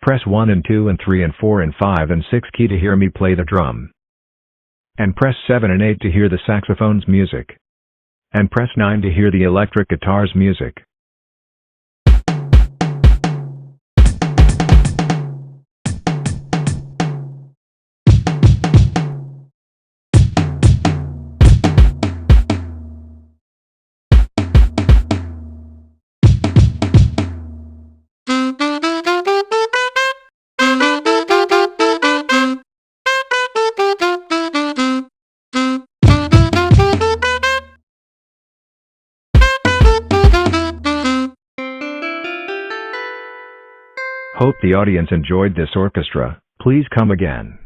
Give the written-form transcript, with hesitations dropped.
press 1 and 2 and 3 and 4 and 5 and 6 key to hear me play the drum. And press 7 and 8 to hear the saxophone's music. And press 9 to hear the electric guitar's music. Hope the audience enjoyed this orchestra. Please come again.